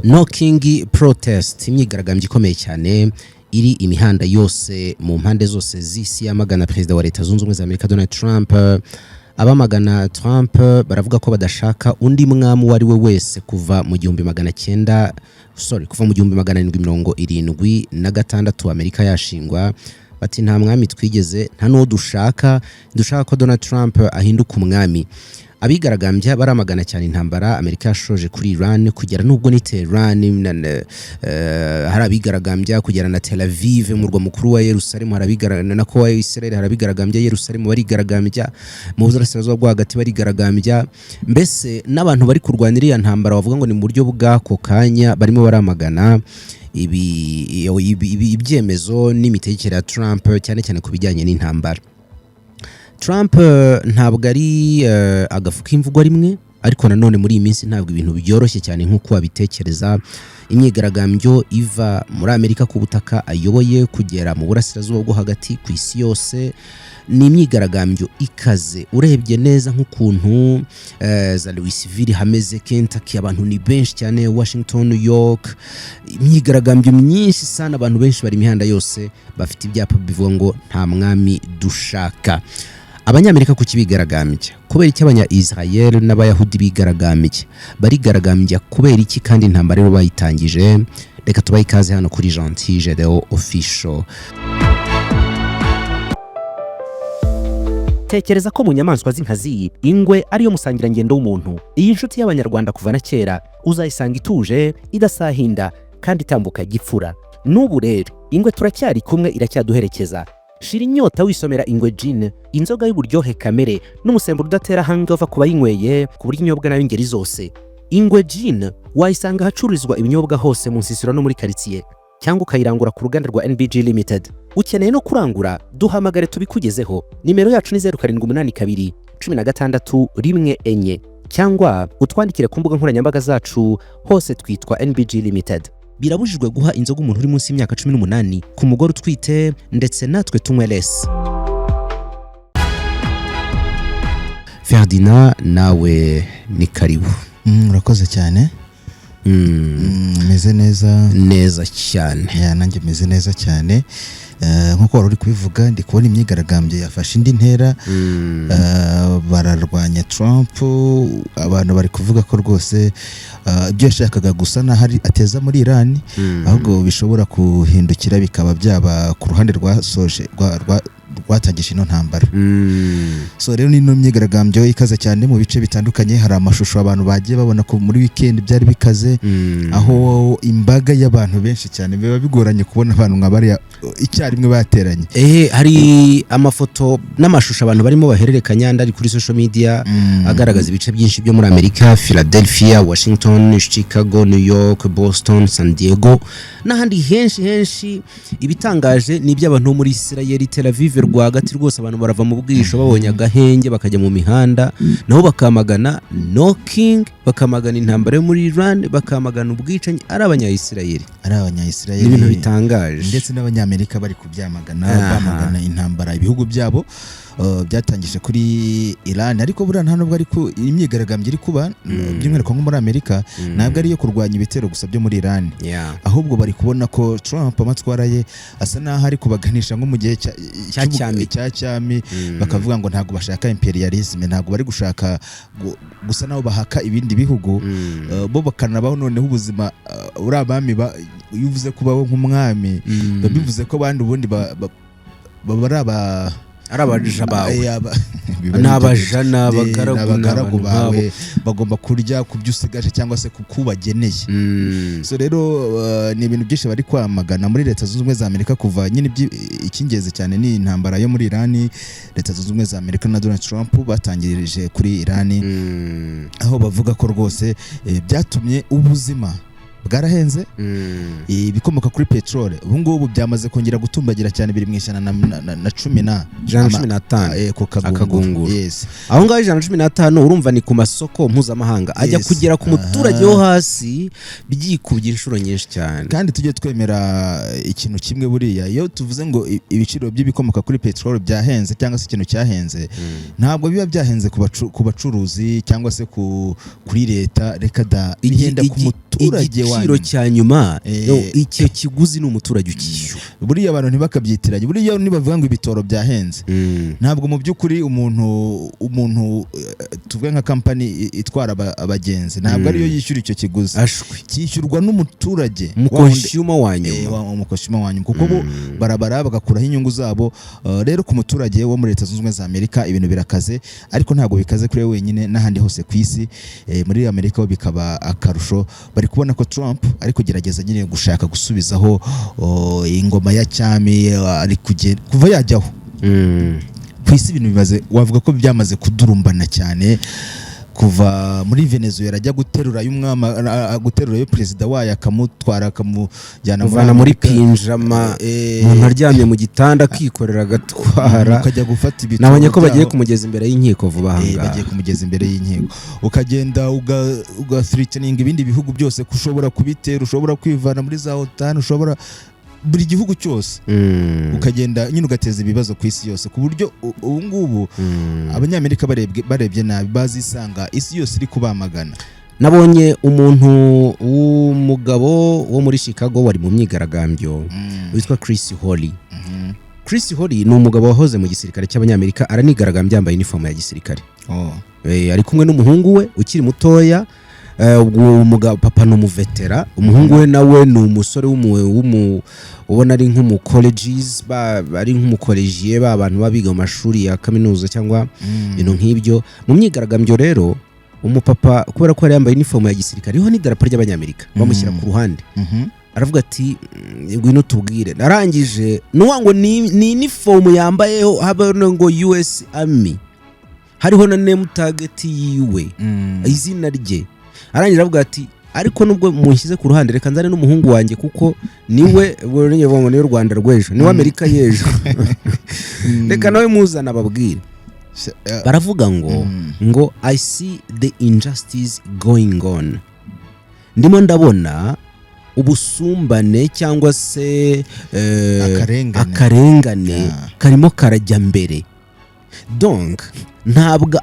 No King protest, imyigaragambyo ikomeye cyane iri imihanda yose mu mpande zose z'isi yamagana perezida wa Leta Zunze Ubumwe za Amerika Donald Trump. Abamagana Trump baravuga ko badashaka undi mwami wari we wese kuva mu 1776 Amerika yashingwa. Bati nta mwami twigeze, nta n'uwo dushaka ko Donald Trump ahinduka umwami. Abigaragambya baramagana cyane intambara Amerika yashoje kuri Iran kugera nubwo ni Tehran, hari abigaragambya kugera na Tel Aviv mu murwa mukuru wa Yerusalemu, hari abigaragambya na ko wa Israel, hari abigaragambya Yerusalemu barigaragambya, mu burasirazuba bwo hagati barigaragambya. Mbese n'abantu bari kurwanira ya ntambara bavuga ngo ni mu buryo bw'ako kanya barimo baramagana ibyemezo n'imitegekere ya Trump cyane cyane ku bijyanye n'intambara. Trump ntabwo ari agafuka imvugo rimwe, ariko nanone muri iyi minsi ntabwo ibintu byoroshye cyane nk'uko abitekereza. Imyigaragambyo iva muri Amerika ku butaka ayoboye kugera mu burasirazuba bwo hagati ku isi yose ni imyigaragambyo ikaze. Urebye neza nk'ukuntu za Louisville hameze, Kentucky abantu ni benshi cyane, Washington, New York, imyigaragambyo myinshi sana, abantu benshi bari imihanda yose bafite ibyapa bivuga ngo nta mwami dushaka. Abanyamerika ku kibigaragambya kubera iki abanya-Israel n'abayahudi bigaragambya, barigaragambya kubera iki kandi intambara rero bayitangije? Reka tubaye ikaze hano kuri Gentil Gedeon Official. Tekereza ko mu nyamaswa z'inkazi ingwe ariyo musangirangendo w'umuntu. Iyi nshuti y'abanyarwanda kuva na kera uzayisanga ituje, idasahinda kandi itambuka gipfura. N'ubu rero ingwe turacyari kumwe, iracyaduherekeza. Shira inyota wisomera Ingwe Gin, inzoga y'uburyohe kamere n'umusemburo udatera hangover ku bayinyweye ku buryo inyobwa nayo ingeri zose. Ingwe Gin wayisanga ahacururizwa ibinyobwa hose mu nsisiro no muri quartier, cyangwa ukayirangura ku ruganda rwa NBG Limited. Ukeneye no kurangura, duhamagare tubikugezeho. Nimero yacu ni 0782 16 cyangwa utwandikire ku mbuga nkoranyambaga zacu, hose twitwa NBG Limited. Birabujijwe guha inzoga umuntu uri munsi y'imyaka 18 ku mugore utwite, ndetse natwe tunywe less. Ferdinand, nawe ni karibu. Urakoze cyane. Meze neza cyane. Ya nanjye meze neza cyane. Nkuko wari uri kubivuga, ndi kubona imyigaragambyo yafashe indi ntera. Bararwanya Trump, abantu bari kuvuga ko rwose ibyo yashakaga gusa na hari ateza muri Iran, ahubwo bishobora kuhindukira bikaba byaba ku ruhande rwatangije ino ntambara. So rero ni imyigaragambyo ikaze cyane mu bice bitandukanye. Hari amashusho abantu bagiye babona ko muri weekend byari bikaze, aho imbaga y'abantu benshi cyane biba bigoranye kubona abantu nk'abari icyarimwe bateranye. Hari amafoto n'amashusho abantu barimo bahererekanya ndari kuri social media agaragaza ibice byinshi byo muri Amerika, Philadelphia, Washington, Chicago, New York, Boston, San Diego n'ahandi henshi. Ibitangaje ni iby'abantu muri Israel, Tel Aviv rwagati rwose abantu barava mu bwisho babonye agahenge bakajya mu mihanda, naho bakamagana No King, bakamagana intambara yo muri Iran, bakamagana ubwicanyi. Ari abanya-Israel ibintu bitangaje, ndetse n'abanyamerika bari kubyamagana, bamagana intambara ibihugu byabo byatangije kuri Iran. Ariko buriya nta nubwo ariko imyigaragambyo iri kuba by'umwihariko nko muri Amerika, ntabwo ari iyo kurwanya ibitero gusa byo muri Iran, ahubwo bari kubona ko Trump amatwara ye asa naho ari kubaganisha nko mu gihe cya cyami, bakavuga ngo ntabwo bashaka imperialism, ntabwo bari gushaka gusa naho bahaka ibindi bihugu, bo bakanabaho noneho ubuzima uri abami. Iyo uvuze kubaho nk'umwami bivuze ko abandi ubundi arabaja bawe n'abajana abagaragu bawe bagomba kurya ku byo usigaje cyangwa se kubageneye. So rero ni ibintu byinshi bari kwamagana muri Leta Zunze Ubumwe za Amerika kuva nyine. Icy'ingenzi cyane ni intambara yo muri Iran. Leta Zunze Ubumwe za Amerika na Donald Trump batangirije kuri Iran, aho bavuga ko rwose byatumye ubuzima bwarahenze, ibikomoka kuri petrole ubu ngubu byamaze kongera gutumbagira cyane, biri mu ijana na cumi na 115 ku kagunguru. Yes. Aho ngaho 115 urumva ni ku masoko mpuzamahanga ajya kugera ku muturage wo hasi byikubye inshuro nyinshi cyane. Kandi tujye twemera ikintu kimwe buriya, iyo tuvuze ngo ibiciro by'ibikomoka kuri petrole byahenze cyangwa se ikintu cyahenze, ntabwo biba byahenze ku bacuruzi cyangwa se kuri leta, reka da bihenda ku muturage wanyu. Igiciro cya nyuma icyo kiguzi ni umuturage ukishyura. Buriya abantu ntibakabyitiranye, buriya nibavuga ngo ibitoro byahenze, ntabwo mu by'ukuri umuntu tuvuge nka kampani itwara abagenzi ntabwo ariyo yishyura icyo kiguzi, cyishyurwa n'umuturage umukonsumer wanyu, kuko bo barabara bagakuraho inyungu zabo. Rero ku muturage wo muri Leta Zunze Ubumwe za Amerika ibintu birakaze, ariko ntabwo bikaze kuri wenyine, n'ahandi hose ku isi. Muri Amerika bikaba akarusho, bari kubona ko Trump ari kugerageza nyine gushaka gusubizaho ingoma ya cyami, ari kuva yajyaho ku isi. Ibintu bimaze, wavuga ko byamaze kudurumbana cyane, kuva muri Venezuela ajya guterura yo perezida wayo akamutwara akamujyana muri pinjama, umuntu aryamye mu gitanda akikorera agatwara, ukajya gufata ibitabo. Nabonye ko bagiye kumugeza imbere y'inkiko vuba hanga, bagiye kumugeza imbere y'inkiko, ukagenda ugathreatening ibindi bihugu byose ko ushobora kubitera, ushobora kwivana muri za OTAN, ushobora buri gihugu cyose, ukagenda nyine ugateza ibibazo ku isi yose, ku buryo ubu ngubu abanyamerika barebye nabi bazisanga isi yose iri kubamagana. Nabonye umuntu w'umugabo wo muri Chicago wari mu myigaragambyo witwa Chris Holly. Chris Holly ni umugabo wahoze mu gisirikare cy'abanyamerika, aranigaragambya yambaye uniform ya gisirikare. Ari kumwe n'umuhungu we ukiri mutoya. Umugabo papa ni umuvetera, umuhungu we nawe ni umusore ubona ari nk'umucolleges, ari nk'umucollegier, abantu babiga mu mashuri ya kaminuza cyangwa ibintu nk'ibyo. Mu myigaragambyo rero umupapa kubera ko yari yambaye uniform ya gisirikare, ho ni idarapo ry'abanyamerika, bamushyira ku ruhande. Aravuga ati ngwino tubwire, narangije nuwango ni uniform yambayeho habona ngo US Army, hariho na name target yiwe, izina rye. Arangira avuga ati ariko nubwo munshyize ku ruhande, reka nzane n'umuhungu wanjye kuko niwe ngo niwe Rwanda rw'ejo, niwe Amerika y'ejo. Reka nawe muzana babwire. Baravuga ngo I see the injustice going on. Ndimo ndabona ubusumbane cyangwa se akarengane karimo karajya mbere. Donc ntabwo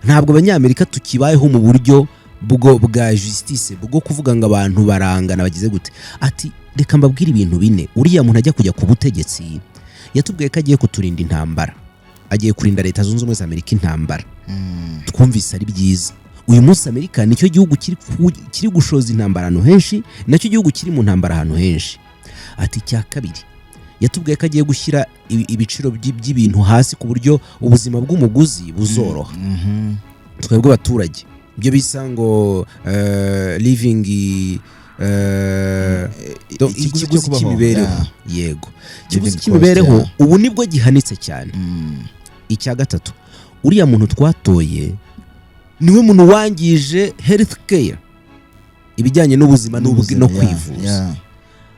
abanyamerika tukibayeho mu buryo bwa justice, bwo kuvuga ngo abantu barangana bagize gute. Ati reka mbabwire ibintu bine. Uriya muntu ajya kujya ku butegetsi yatubwiye ko agiye kuturinda intambara, agiye kurinda Leta Zunze Ubumwe za Amerika intambara. Twumvise ari byiza. Uyu munsi Amerika nicyo gihugu kiri gushoza intambara ahantu henshi, nacyo gihugu kiri mu ntambara ahantu henshi. Ati cya kabiri yatubwiye ko agiye gushyira ibiciro by'ibintu hasi ku buryo ubuzima bw'umuguzi buzoroha. Twebwe abaturage ibyo bisa ngo living ikiguzi cy'imibereho. Yego, ikiguzi cy'imibereho ubu nibwo gihanitse cyane. Icya gatatu, uriya muntu twatoye niwe muntu wangije health care, ibijyanye n'ubuzima no kwivuza.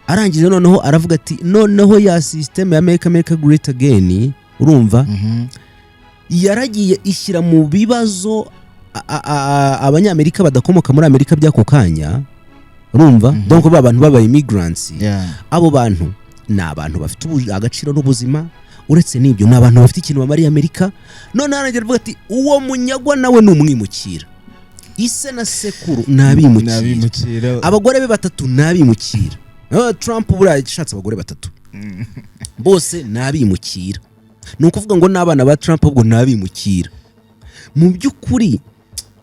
Arangije noneho aravuga ati noneho ya system ya Make America Great Again, urumva, yaragiye ishyira mu bibazo abanyamerika badakomoka muri Amerika by'ako kanya, urumva. Donc abantu baba immigrants, abo bantu ni abantu bafite agaciro n'ubuzima. Uretse n'ibyo ni abantu bafite ikintu bamariye Amerika. None arangije avuga ati uwo munyagwa nawe ni umwimukira, ise na sekuru nabimukira, abagore be batatu nabimukira. Trump buriya yashatse abagore batatu, bose nabimukira. Ni ukuvuga ngo n'abana ba Trump ubwo nabimukira. Mu by'ukuri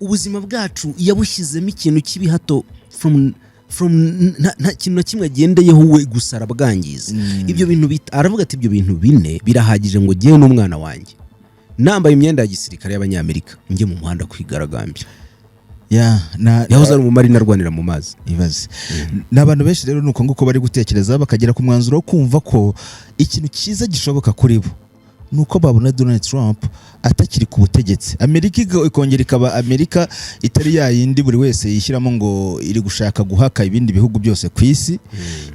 ubuzima bwacu yabushyizemo ikintu cy'ibihato nta kintu na kimwe agendeyeho we gusa arabwangiza. Ibyo bintu aravuga ati ibyo bintu bine birahagije ngo jyewe n'umwana wanjye nambaye imyenda ya gisirikare y'abanyamerika njye mu muhanda kwigaragambya. yahoze ari umumari narwanira mu mazi. Ibaze n'abantu benshi rero nuko nguko bari gutekereza bakagera ku mwanzuro wo kumva ko ikintu cyiza gishoboka kuri bo nuko babona Donald Trump atakiri ku butegetsi. Amerika ikongera ikaba Amerika itari yayindi buri wese yishyiramo ngo iri gushaka guhaka ibindi bihugu byose ku isi,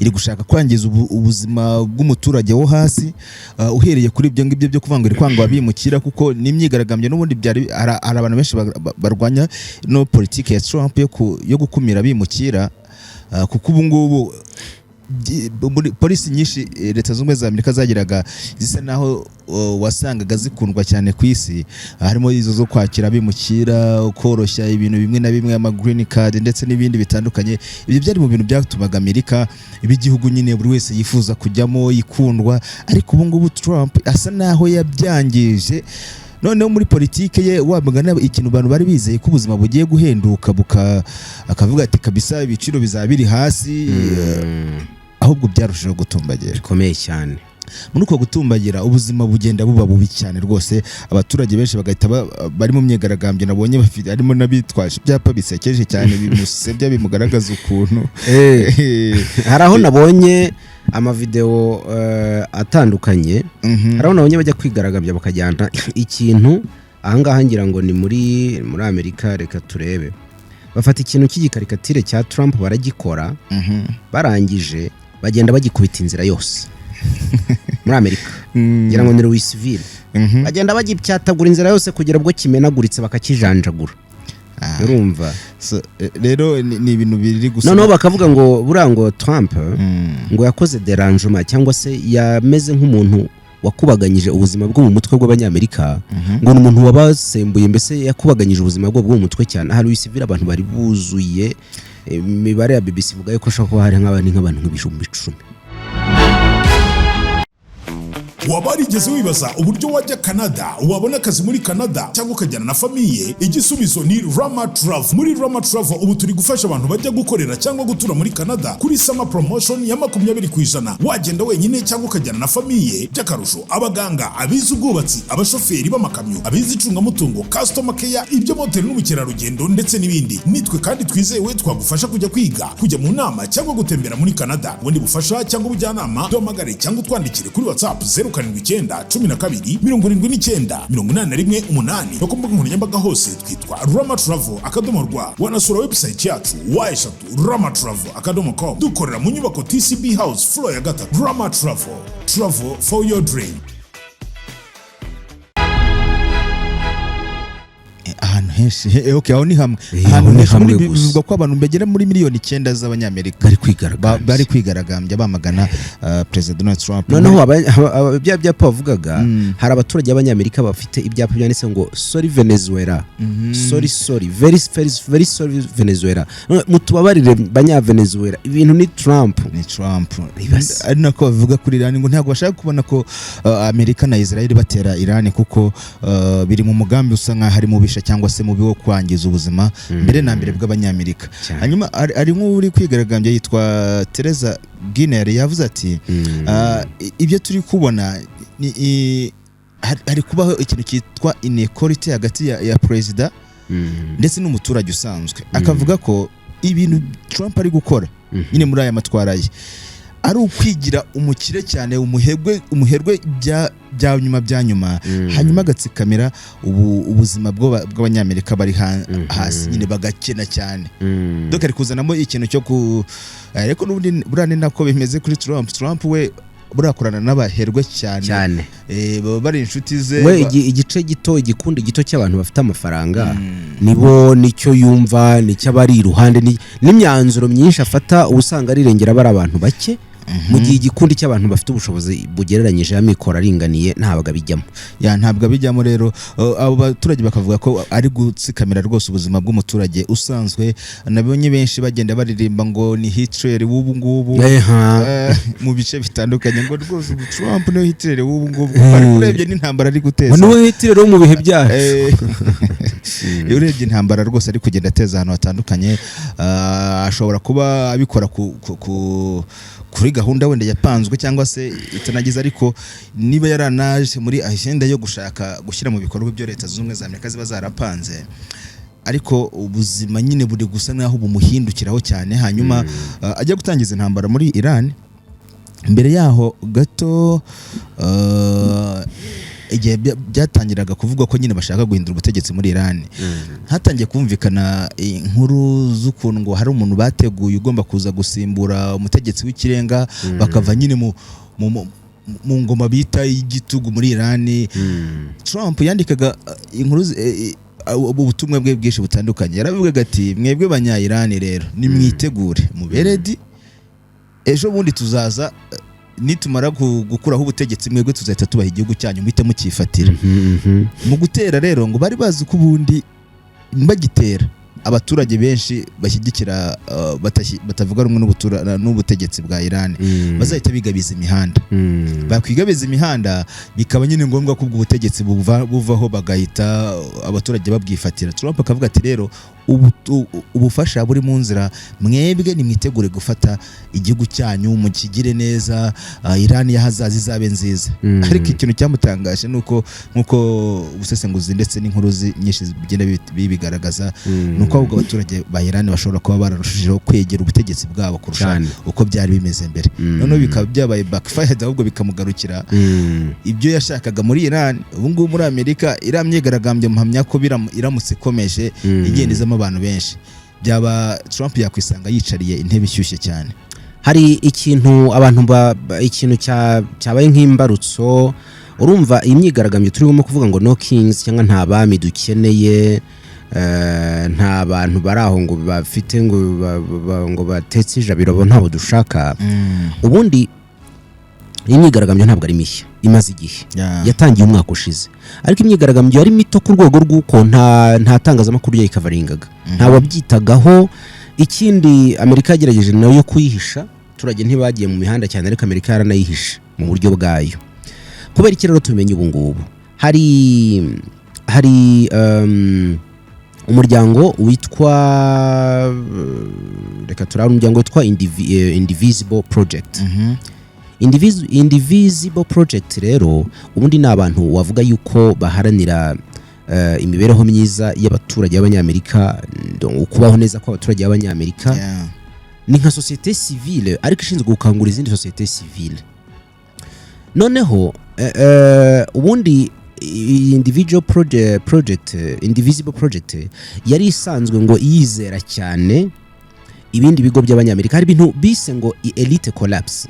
iri gushaka kwangiza ubuzima bw'umuturage wo hasi, uhereye kuri ibyo ngibyo byo kuvanga iri kwanga abimukira, kuko n'imyigaragambyo n'ubundi byari abantu benshi barwanya no politiki ya Trump yo gukumira abimukira, kuko ubu ngubu polisi nyinshi leta z'ubumwe za Amerika zagiraga zisa naho wasangaga zikundwa cyane ku isi, harimo izo zo kwakira abimukira, koroshya ibintu bimwe na bimwe, ama green card ndetse n'ibindi bitandukanye. Ibyo byari mu bintu byatumaga Amerika ibigihugu nyine buri wese yifuza kujyamo, yikundwa. Ariko ubu ngubu Trump asa naho yabyangije. Noneho muri politike ye wabagana ikintu abantu bari bizeye ko ubuzima bugiye guhenduka, akavuga ati kabisa ibiciro bizaba biri hasi, ahubwo byarushaho gutumbagira bikomeye cyane. Muri uko gutumbagira ubuzima bugenda buba bubi cyane rwose. Abaturage benshi bagahita bari mu myigaragambyo, nabonye bafite harimo n'abitwaje ibyapa bisekeje cyane bimusebya, bimugaragaza ukuntu hari aho nabonye amavideo atandukanye, hari aho nabonye bajya kwigaragambya bakajyana ikintu ahangaha, ngira ngo ni muri Amerika, reka turebe, bafata ikintu cy'igikarikatire cya Trump baragikora, barangije bagenda bagikubita inzira yose muri Amerika, ngira ngo ni Louisville, bagenda bagipyatagura inzira yose kugira ubwo kimenaguritse bakakijanjagura. Urumva? Rero ni ibintu biri gusa. Noneho bakavuga ngo burango Trump ngo yakoze derangement, cyangwa se yameze nk'umuntu wakubaganyije ubuzima bwo mu mutwe bw'abanyamerika, ngo ni umuntu wabasembuye, mbese yakubaganyije ubuzima bwo mu mutwe cyane. Aha Louisville abantu bari buzuye, imibare ya BBC ivuga ko ashobora kuba hari nk'abantu nk'ibihumbi 10. Waba warigeze wibaza uburyo wajya Canada, wabona akazi muri Canada cyangwa ukajyana na famiye? Igisubizo ni Rama Travel. Muri Rama Travel ubu turi gufasha abantu bajya gukorera cyangwa gutura muri Canada kuri summer promotion ya 20%. Wagenda wenyine cyangwa ukajyana na famiye, by'akarusho abaganga, abize ubwubatsi, abashoferi b'amakamyo, abize icungamutungo, customer care, ibyo moteri n'ubukerarugendo ndetse n'ibindi. Nitwe kandi twizewe twagufasha kujya kwiga, kujya mu nama cyangwa gutembera muri Canada. Ubundi bufasha cyangwa ubujyanama duhamagare cyangwa twandikire kuri WhatsApp 0712-12-89-81 no ku mbuga nkoranyambaga hose twitwa Rama Travel _rwa. Wanasura website yacu wa3ramatravel.com. dukorera mu nyubako TCB House floor ya 3. Rama Travel for your dream. ahantu henshi aho ni hamwe, ahantu henshi bivugwa ko abantu bagera muri miliyoni 9 z'abanyamerika bari kwigaragambya bamagana President Donald Trump. Noneho bya byapa bavugaga, hari abaturage b'abanyamerika bafite ibyapa byanditse ngo sorry Venezuela, sorry very sorry Venezuela, mutubabarire banya Venezuela, ibintu ni Trump. Ari nako bavuga kuri Iran ngo ntabwo bashaka kubona ko Amerika na Israel batera Iran, kuko biri mu mugambi usanga hari mu bisha cyangwa se mu biwo kwangiza ubuzima mbere na mbere bw'abanyamerika. Hanyuma ari nk'uri kwigaragambya yitwa Teresa Guinner, yavuze ati ibyo turi kubona hari kubaho ikintu cyitwa inequality hagati ya president ndetse n'umuturage usanzwe. Akavuga ko ibintu Trump ari gukora nyine muri aya matwara ye ari ukwigira umukire cyane, umuherwe bya nyuma hanyuma agatsikamira ubuzima bw'abanyamerika bari hasi nyine bagakena cyane. Doka ari kuzanamo ikintu cyo ariko n'ubundi burane nako bimeze kuri Trump we burakorana n'abaherwe cyane bari inshuti ze, we igice gito, igikundi gito cy'abantu bafite amafaranga nibo nicyo yumva, nicyo bari iruhande, n'imyanzuro myinshi afata usanga arirengera bari abantu bake, mu gihe igikundi cy'abantu bafite ubushobozi bugereranyije amikoro aringaniye ntabwo bijyamo. Ntabwo bijyamo. Rero abo baturage bakavuga ko ari gutsikamira rwose ubuzima bw'umuturage usanzwe. Nabonye benshi bagenda baririmba ngo ni Hitler w'ubu ngubu mu bice bitandukanye, ngo rwose Trump ni Hitler w'ubu ngubu. Urebye n'intambara ari guteza, ni Hitler wo mu bihe byacu. Urebye intambara rwose ari kugenda ateza ahantu hatandukanye. Ashobora kuba abikora kuri gahunda wenda yapanzwe cyangwa se itanagize, ariko niba yaranaje muri agenda yo gushaka gushyira mu bikorwa ibyo leta z'ubumwe za Amerika ziba zarapanze, ariko ubuzima nyine buri gusa naho bumuhindukiraho cyane. Hanyuma ajya gutangiza intambara muri Iran. Mbere yaho gato igihe byatangiraga kuvuga ko nyine bashaka guhindura ubutegetsi muri Iran hatangiye kumvikana inkuru z'ukuntu ngo hari umuntu bateguye ugomba kuza gusimbura umutegetsi w'ikirenga bakava nyine mu ngoma bita y'igitugu muri Iran. Trump yandikaga inkuru ubutumwa bwe bwinshi butandukanye, yaravugaga ati mwebwe banya-Iran rero nimwitegure muberedi, ejo bundi tuzaza nitumara gukuraho ubutegetsi mwebwe tuzahita tubaha igihugu cyanyu muhite mukifatira. Mu gutera rero ngo bari bazi ko ubundi bagitera abaturage benshi bashyigikira batavuga rumwe n'ubutegetsi bwa Iran bazahita bigabiza imihanda. Bakwigabiza imihanda bikaba nyine ngombwa ko ubwo butegetsi buvaho bagahita abaturage babwifatira. Trump akavuga ati rero ubufasha buri mu nzira, mwebwe nimwitegure gufata igihugu cyanyu mukigire neza, Iran yahazaza izabe nziza. Ariko ikintu cyamutangaje nuko nkuko ubusesenguzi ndetse n'inkuru nyinshi bigenda bibigaragaza nuko ahubwo abaturage ba Iran bashobora kuba bararushijeho kwegera ubutegetsi bwabo kurusha uko byari bimeze mbere. Noneho bikaba byabaye backfired, ahubwo bikamugarukira ibyo yashakaga muri Iran. Ubu ngubu muri Amerika iramyigaragambye muhamya ko iramutse ikomeje igendezamo abantu benshi, byaba Trump yakwisanga yicariye intebe ishyushye cyane. Hari ikintu abantu ikintu cyabaye nk'imbarutso, urumva imyigaragambyo turimo kuvuga ngo no kings cyangwa nta bami dukeneye, nta bantu baraho ngo bafite ngo batetse ijabiro ntabo dushaka. Ubundi imyigaragambyo ntabwo ari mishya, imaze igihe, yatangiye umwaka ushize, ariko imyigaragambyo yari mito ku rwego rw'uko nta tangazamakuru yayikavaringaga, nta wabyitagaho. Ikindi Amerika yagerageje nayo kuyihisha, turage ntibagiye mu mihanda cyane, ariko Amerika yaranayihisha mu buryo bwayo. Kubera iki rero tumenye ubu ngubu hari umuryango witwa umuryango witwa Indivisible Project. Indivisible Project rero ubundi ni abantu wavuga yuko baharanira imibereho myiza y'abaturage b'Abanyamerika, ukubaho neza kw'abaturage b'Abanyamerika. Ni nka societe civile ariko ishinzwe gukangura izindi societe civile. Noneho ubundi Indivisible Project yari isanzwe ngo yizera cyane ibindi bigo by'Abanyamerika. Hari ibintu bise ngo elite collapse.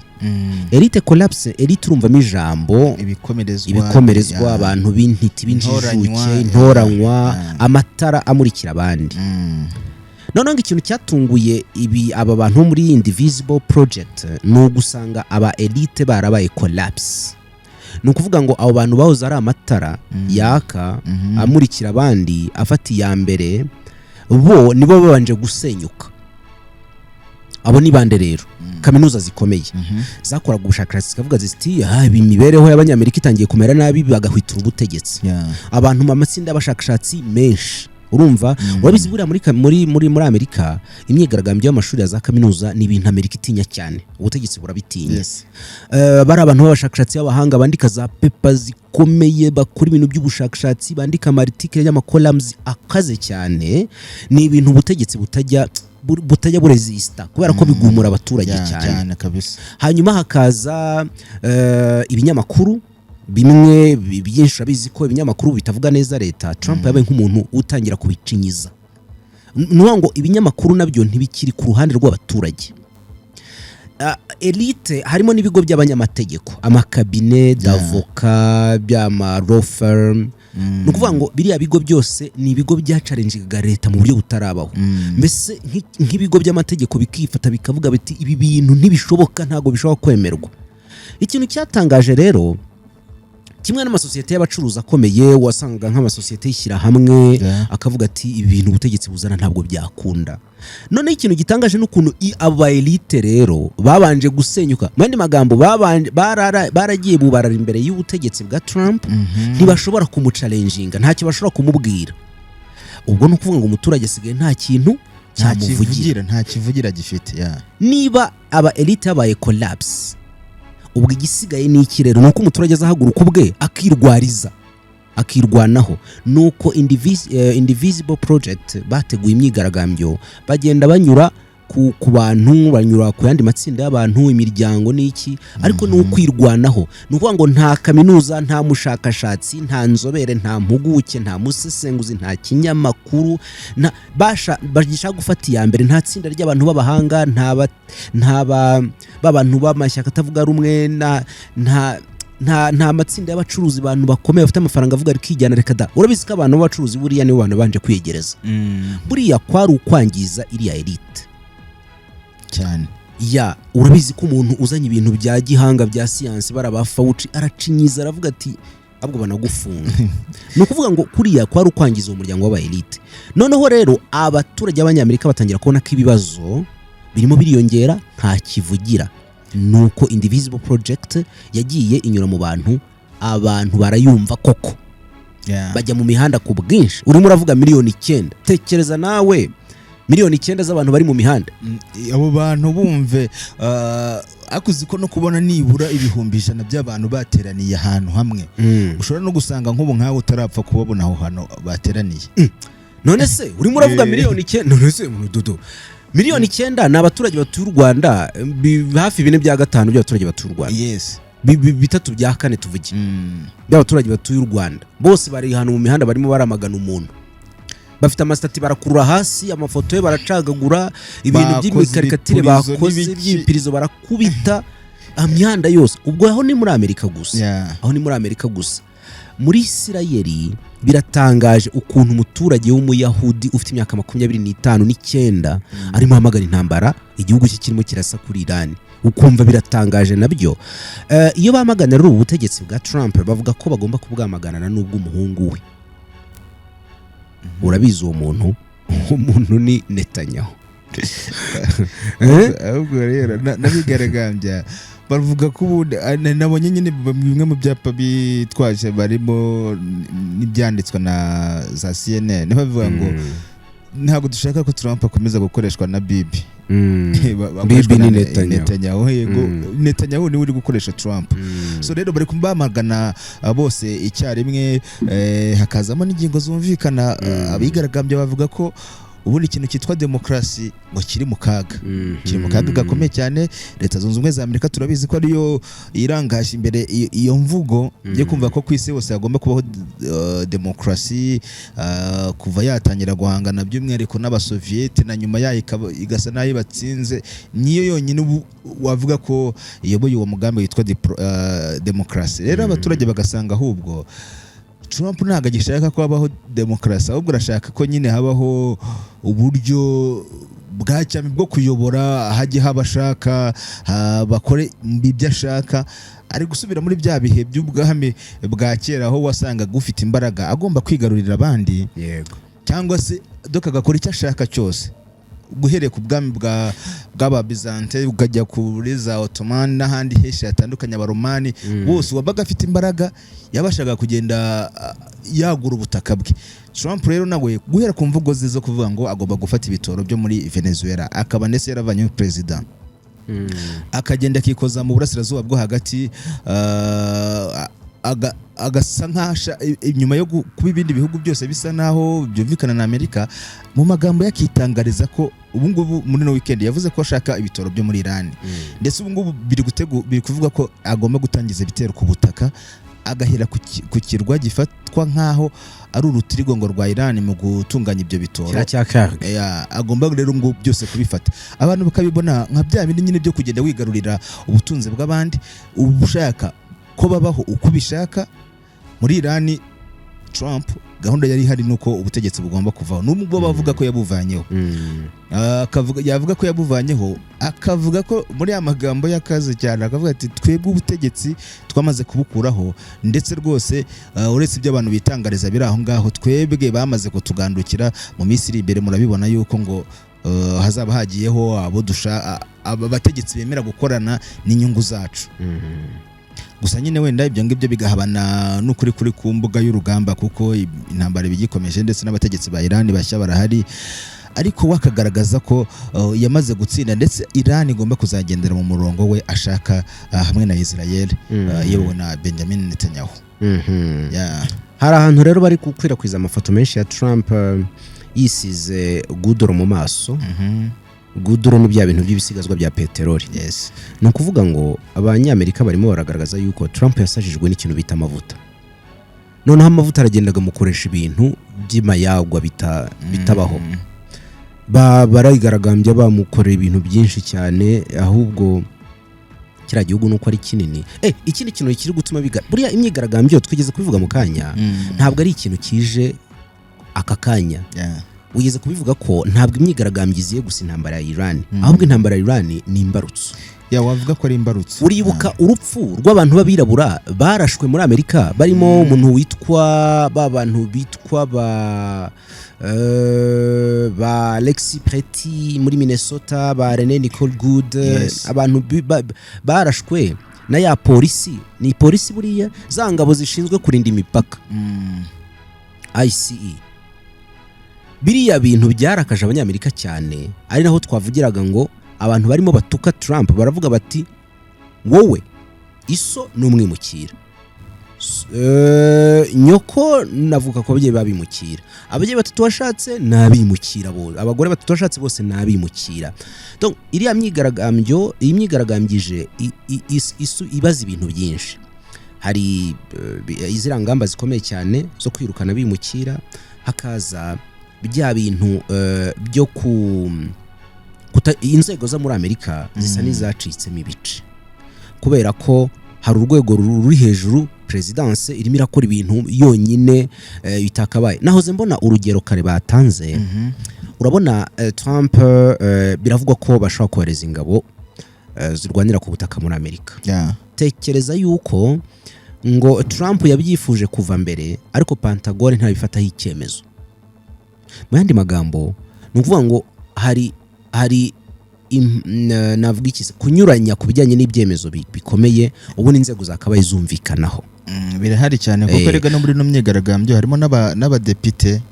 Elite collapse, elite urumvamo ijambo ibikomerezwa, abantu b'intiti b'injijuke, intoranywa, amatara amurikira abandi. Noneho ikintu cyatunguye aba bantu muri Indivisible Project ni ugusanga aba elite barabaye collapse. Ni ukuvuga ngo abo bantu bahoze ari amatara yaka amurikira abandi afata iya mbere, bo nibo babanje gusenyuka. Abo ni bande rero? Kaminuza zikomeye zakoraga ubushakashatsi zikavuga ziti imibereho y'Abanyamerika itangiye kumera nabi, bagahwitura ubutegetsi. Abantu mu matsinda y'abashakashatsi menshi, urumva urabizi buriya muri Amerika imyigaragambyo y'amashuri ya za kaminuza ni ibintu Amerika itinya cyane, ubutegetsi burabitinya. Bari abantu b'abashakashatsi b'abahanga bandika za paper zikomeye, bakora ibintu by'ubushakashatsi, bandika amartikle y'amacolumns akaze cyane. Ni ibintu ubutegetsi butajya buresista kubera ko bigumura abaturage cyane kabisa. Hanyuma hakaza ibinyamakuru bimwe byinshi, abizi ko ibinyamakuru bitavuga neza leta. Trump yabaye nk'umuntu utangira kubicinyiza, nuko ngo ibinyamakuru nabyo ntibikiri ku ruhande rw'abaturage. Elite harimo n'ibigo by'abanyamategeko, amakabine d'avoka, by'ama law firm. Ni ukuvuga ngo biriya bigo byose ni ibigo byacarenjingaga leta mu buryo butarabaho. Mbese nk'ibigo by'amategeko bikifata bikavuga biti ibi bintu ntibishoboka, ntago bishobora kwemerwa. Ikintu cyatangaje rero, kimwe n'amasosiyete y'abacuruzi akomeye wasanga nk'amasosiyete yishyira hamwe akavuga ati ibi bintu ubutegetsi buzana ntabwo byakunda. None ikintu gitangaje n'ukuntu aba elite rero babanje gusenyuka. Mu yandi magambo baragiye bubarara imbere y'ubutegetsi bwa Trump, ntibashobora kumucalenjinga, ntacyo bashobora kumubwira. Ubwo no kuvuga ngo umuturage asigaye nta kintu cyamuvugira, nta kivugira gifite. Niba aba elite yabaye collapse, ubwo igisigaye ni iki rero? Nuko umuturage azahaguruka ubwe akirwanaho. Nuko Indivisible Project bateguye imyigaragambyo, bagenda banyura ku bantu, banyura ku yandi matsinda y'abantu, imiryango n'iki, ariko ni ukwirwanaho. Ni ukuvuga ngo nta kaminuza, nta mushakashatsi, nta nzobere, nta mpuguke, nta musesenguzi, nta kinyamakuru bashaka gufata iya mbere, nta tsinda ry'abantu b'abahanga, nta b'abantu b'amashyaka atavuga rumwe, nta matsinda y'abacuruzi, abantu bakomeye bafite amafaranga avuga rikijyana reka da. Urabizi ko abantu b'abacuruzi buriya nibo bantu banje kwiyegereza. Buriya kwari ukwangiza iriya elite cyane. Urabizi ko umuntu uzanye ibintu bya gihanga bya siyansi barabafawuci aracinyiza aravuga ati abwo banagufunga. Ni ukuvuga ngo kuriya kwari ukwangiza umuryango w'aba elite. Noneho rero abaturage b'Abanyamerika batangira kubona ko ibibazo birimo biriyongera nta kivugira. Nuko Indivisible Project yagiye inyura mu bantu, abantu barayumva koko, bajya mu mihanda ku bwinshi. Urimo uravuga miliyoni 9. Tekereza nawe miliyoni 9 z'abantu bari mu mihanda. Abo bantu bumve akuzi ko no kubona nibura ibihumbi 100 by'abantu bateraniye ahantu hamwe. Ushobora no gusanga nk'ubu nkaho utarapfa kubabona aho hano bateraniye. None se urimo uravuga miliyoni 9? None se mududu miliyoni 9 ni abaturage batuye u Rwanda, hafi 4/5 by'abaturage batuye u Rwanda. Yes. 3 bya 4 tuvuge by'abaturage batuye u Rwanda. Bose bari hano mu mihanda barimo baramagana umuntu. Bafite amasitati barakurura hasi, amafoto ye baracagagura, ibintu by'imikarikatire bakoze by'ipirizo barakubita amyanda yose. Ubwo aho ni muri Amerika gusa. Aho ni muri Amerika gusa. Muri Isirayeli biratangaje ukuntu umuturage w'umuyahudi ufite imyaka 25 arimo hamagara intambara, igihugu cye kirimo kirasa kuri Iran. Ukumva biratangaje nabyo. Iyo bamagana rero ubutegetsi bwa Trump bavuga ko bagomba kubwamaganana n'ubwo umuhungu we. Urabizi uwo muntu ni Netanyahu. Ahubwo rero nabigaragambya bavuga ko nabonye nyine bimwe mu byapa bitwaje barimo n'ibyanditswe na za CNN bavuga ngo ntabwo dushaka ko Trump akomeza gukoreshwa na Bibi. Bibi ni Netanyahu. Netanyahu ni uri gukoresha Trump. So rero bari kumbamagana bose icyarimwe, hakazamo n'ingingo zumvikana. Abigaragambye bavuga ko ubundi ikintu cyitwa demokrasi ngo kiri mu kaga. Kiri mu kaga gakomeye cyane. Leta Zunze Ubumwe za Amerika turabizi ko ariyo irangaje imbere iyo mvugo yo kumva ko kwisi hose hagomba kubaho demokrasi, kuva yatangira guhangana by'umwihariko n'abasoviete na nyuma yayo igasa nayo batsinze. Niyo yonyine wavuga ko iyoboye uwo mugambi witwa demokrasi. Rero abaturage bagasanga ahubwo Trump ntago agishaka ko habaho demokrasi, ahubwo arashaka ko nyine habaho uburyo bwacyami bwo kuyobora, hajye habashaka bakore ibyo ashaka. Ari gusubira muri bya bihe by'ubwami bwa kera aho wasanga gufite imbaraga agomba kwigarurira abandi, yego, cyangwa se doka gakora icyo ashaka cyose, guhereye ku bwami bw'aba Byzantine ukajya kuri za Ottoman n'ahandi henshi hatandukanye, abaromani bose wabaga afite imbaraga yabashaga kugenda yagura ubutaka bwe. Trump rero nawe guhera ku mvugo ze zo kuvuga ngo agomba gufata ibitoro byo muri Venezuela, akaba ndetse yaravanye president, akagenda akikoza mu burasirazuba bwo hagati, agasa nkasha inyuma yo kuba ibindi bihugu byose bisa naho byumvikana na Amerika. Mu magambo yakitangariza ko ubungubu muri no weekend yavuze ko ashaka ibitoro byo muri Iran, ndetse ubungubu biri kuvuga ko agomba gutangiza ibitero ku butaka, agahera ku kirwa gifatwa nkaho ari urutirigongo rwa Iran mu gutunganya ibyo bitoro. Agomba rero ngo byose kubifata. Abantu bakabibona nka bya bindi nyine byo kugenda wigarurira ubutunzi bw'abandi, ubushaka ko babaho uko bishaka. Muri Iran Trump gahunda yari hari nuko ubutegetsi bugomba kuvaho, nubwo bavuga ko yabuvanyeho. Yavuga ko yabuvanyeho, akavuga ko muri amagambo y'akazi cyane, akavuga ati twebwe ubutegetsi twamaze kubukuraho, ndetse rwose uretse ibyo abantu bitangariza biri aho ngaho, twebwe bamaze kutugandukira mu minsi iri imbere. Murabibona yuko ngo hazaba hagiyeho abo bategetsi bemera gukorana n'inyungu zacu. Gusa nyine wenda ibyo ngibyo bigahabana n'ukuri kuri ku mbuga y'urugamba, kuko intambara bigikomeje ndetse n'abategetsi ba Iran bashya barahari, ariko wakagaragaza ko yamaze gutsinda, ndetse Iran igomba kuzagendera mu murongo we ashaka hamwe na Israel, yewe na Benjamin Netanyahu. Hari ahantu rero bari gukwirakwiza amafoto menshi ya Trump yisize gudoro mu maso, guduro ni bya bintu by'ibisigazwa bya peteroli. Yes. Ni ukuvuga ngo abanyamerika barimo baragaragaza yuko Trump yasajijwe n'ikintu bita amavuta. Noneho amavuta aragendaga mukoresha ibintu by'imayagwa bitabaho. Barayigaragambya bamukorera ibintu byinshi cyane, ahubwo kiriya gihugu nuko ari kinini. Ikindi kintu kiri gutuma buriya imyigaragambyo twigeze kubivuga mu kanya, ntabwo ari ikintu kije aka kanya. Ugeze kubivuga ko ntabwo imyigaragambyo iziye gusa intambara ya Iran, ahubwo intambara ya Iran ni imbarutso. Wavuga ko ari imbarutso. Uribuka urupfu rw'abantu b'abirabura barashwe muri Amerika, barimo umuntu witwa abantu bitwa ba Alexis Pretty muri Minnesota, ba René Nicole Good. Yes. Abantu barashwe na ya polisi, ni polisi buriya za ngabo zishinzwe kurinda imipaka, ICE. Biriya bintu byarakaje abanyamerika cyane, ari naho twavugiraga ngo abantu barimo batuka Trump baravuga bati wowe iso n'umwimukira, nyoko navuga ko ababyeyi babimukira, ababyeyi batatu washatse nabimukira, bose abagore batatu washatse bose nabimukira. Donc iriya myigaragambyo, iyi myigaragambije ibaza ibintu byinshi. Hari izira ngamba zikomeye cyane zo kwirukana bimukira, hakaza bya bintu byo inzego zo muri Amerika zisa n'izacitsemo ibice, kubera ko hari urwego ruri hejuru, presidence irimo irakora ibintu yonyine bitakabaye. Nahoze mbona urugero kare batanze, urabona Trump biravugwa ko bashobora kohereza ingabo zirwanira ku butaka muri Amerika. Tekereza yuko ngo Trump yabyifuje kuva mbere, ariko Pentagon ntabifataho icyemezo. Mu yandi magambo ni ukuvuga ngo hari navuga iki, kunyuranya ku bijyanye n'ibyemezo bikomeye, ubu n'inzego zakabaye zumvikanaho. Birahari cyane kuko rega no muri no myigaragambyo harimo n'abadepite.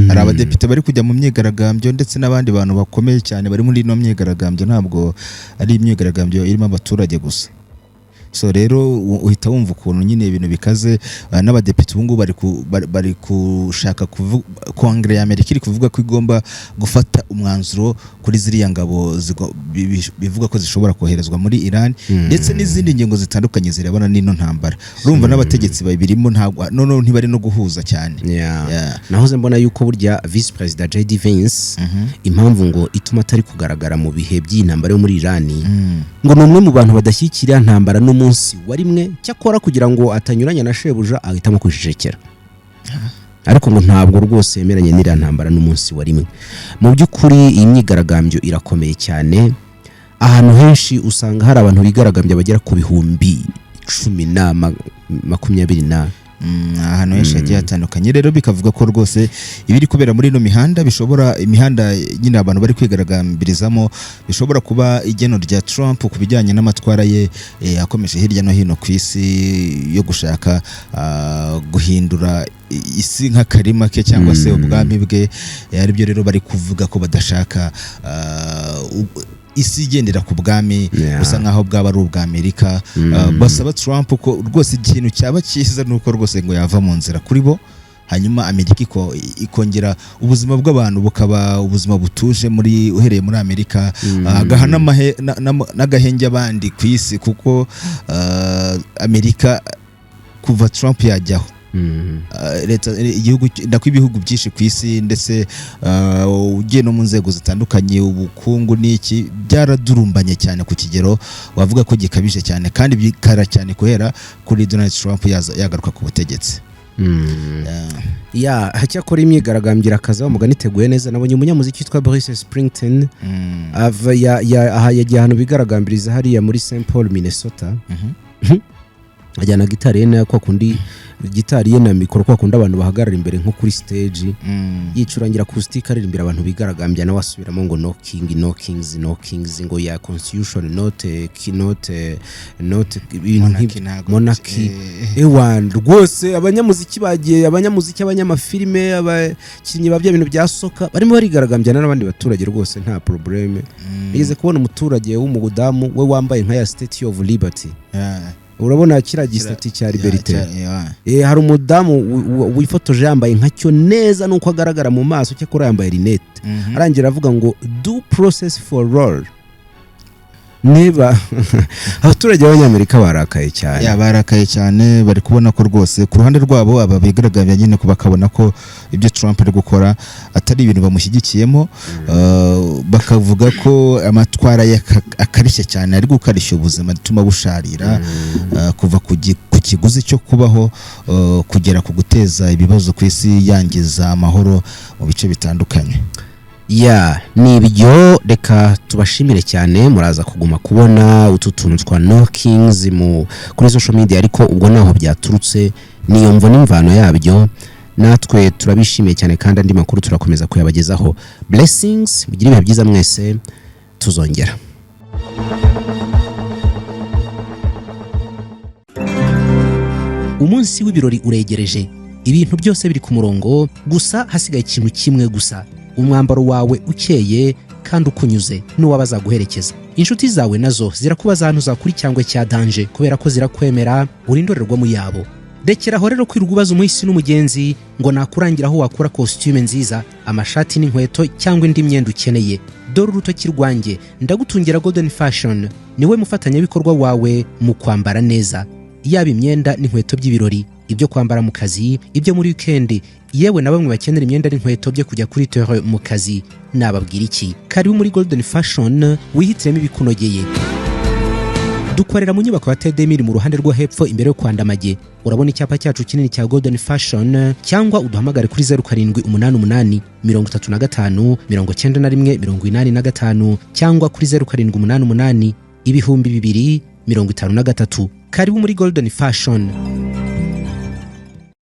Hari abadepite bari kujya mu myigaragambyo, ndetse n'abandi bantu bakomeye cyane bari muri no myigaragambyo, ntabwo ari imyigaragambyo irimo abaturage gusa. So rero uhita wumva ukuntu nyine ibintu bikaze. N'abadepite ubu ngubu bari kushaka Kongere ya Amerika iri kuvuga ko igomba gufata umwanzuro kuri ziriya ngabo bivuga ko zishobora koherezwa muri Iran, ndetse n'izindi ngingo zitandukanye zirebana n'ino ntambara. Urumva n'abategetsi babirimo, ntabwo none ntibari no guhuza cyane. Nahoze mbona yuko burya Vice President JD Vance impamvu ngo ituma atari kugaragara mu bihe by'intambara yo muri Iran, ngo ni umwe mu bantu badashyikira ntambara n'umunsi wa rimwe, cyakora kugira ngo atanyuranya na shebuja ahitamo kwishekera. Ariko ngo ntabwo rwose yemeranye n'iriya ntambara n'umunsi wa rimwe. Mu by'ukuri iyi myigaragambyo irakomeye cyane, ahantu henshi usanga hari abantu bigaragambya bagera ku bihumbi 10 na 20 ahantu henshi hagiye hatandukanye. Rero bikavuga ko rwose ibiri kubera muri ino imihanda nyine abantu bari kwigaragambiririzamo bishobora kuba igeno rya Trump ku bijyanye n'amatwara ye akomeje hirya no hino ku isi yo gushaka guhindura isi nk'akarima ke cyangwa se ubwami bwe. Aribyo rero bari kuvuga ko badashaka isi igendera ku bwami busa nkaho bwaba ari ubwa Amerika. Basaba Trump ko rwose ikintu cyaba cyiza nuko rwose ngo yava mu nzira kuri bo, hanyuma Amerika ikongera ubuzima bw'abantu bukaba ubuzima butuje uhereye muri Amerika, agahana n'agahenge abandi ku isi, kuko Amerika kuva Trump yajyaho leta ibihugu byinshi ku isi, ndetse ugiye no mu nzego zitandukanye, ubukungu n'iki byaradurumbanye cyane ku kigero wavuga ko gikabije cyane, kandi bikara cyane guhera kuri Donald Trump yagaruka ku butegetsi. Hacyakora imyigaragambyo irakaza, umugani iteguye neza. Nabonye umunyamuziki witwa Bruce Springsteen yagiye ahantu bigaragambiriza hariya muri St. Paul, Minnesota. Ajyana gitari ye, kwa kundi gitari ye na mikoro, kwa kundi abantu bahagarara imbere nko kuri stage, yicurangira acoustic aririmbira abantu bigaragambya, nawe asubiramo ngo no kings ngo ya constitution not monarchy. Rwose abanyamuziki bagiye, abanyamafilime, abakinnyi babya ibintu bya soka barimo barigaragambya n'abandi baturage, rwose nta probleme. Nigeze kubona umuturage w'umudamu we wambaye nka ya Statue of Liberty, urabona kira gisati cya Liberté hari umudamu wifotoje yambaye nkacyo neza nuko agaragara mu maso cyakora yambaye rinete arangira avuga ngo due process for all. Niba abaturage b'Abanyamerika barakaye cyane barakaye cyane, bari kubona ko rwose ku ruhande rwabo aba bigaragara nyine ko bakabona ko ibyo Trump ari gukora atari ibintu bamushyigikiyemo, bakavuga ko amatwara akarishye cyane ari gukarisha ubuzima bituma busharira, kuva ku kiguzi cyo kubaho kugera ku guteza ibibazo ku isi, yangiza amahoro mu bice bitandukanye. ni ibyo. Reka tubashimire cyane, muraza kuguma kubona utu tuntu twa knockings kuri social media, ariko ubwo naho byaturutse niyo mvo n'imvano yabyo. Natwe turabishimiye cyane kandi andi makuru turakomeza kuyabagezaho. Blessings, mugire ibihe byiza mwese, tuzongera. Umunsi w'ibirori uregereje, ibintu byose biri ku murongo, gusa hasigaye ikintu kimwe gusa: umwambaro wawe ukeye kandi ukunyuze n'uwabaza guherekeza. Inshuti zawe nazo zirakubaza ahantu zakuri cyangwa cya danje kubera ko zirakwemera uri indorerwamo yabo. Rekeraho rero kwirirwa ubaza umuhisi n'umugenzi ngo nakurangira aho wakura costume nziza, amashati n'inkweto cyangwa indi myenda ukeneye. Dore urutoki rwanjye ndagutungira Golden Fashion, niwe mufatanyabikorwa wawe mu kwambara neza, yaba imyenda n'inkweto by'ibirori, ibyo kwambara mu kazi, ibyo muri weekend, yewe na bamwe bakenera imyenda n'inkweto byo kujya kuri terre mu kazi. Nababwira iki? Karibu muri Golden Fashion, wihitiremo ibikunogeye. Dukorera mu nyubako ya Tedemiri mu ruhande rwo hepfo imbere yo kwandamage. Urabona icyapa cyacu kinini cya Golden Fashion, cyangwa uduhamagare kuri 0788 35 91 85 cyangwa kuri 0788 200 53. Karibu muri Golden Fashion.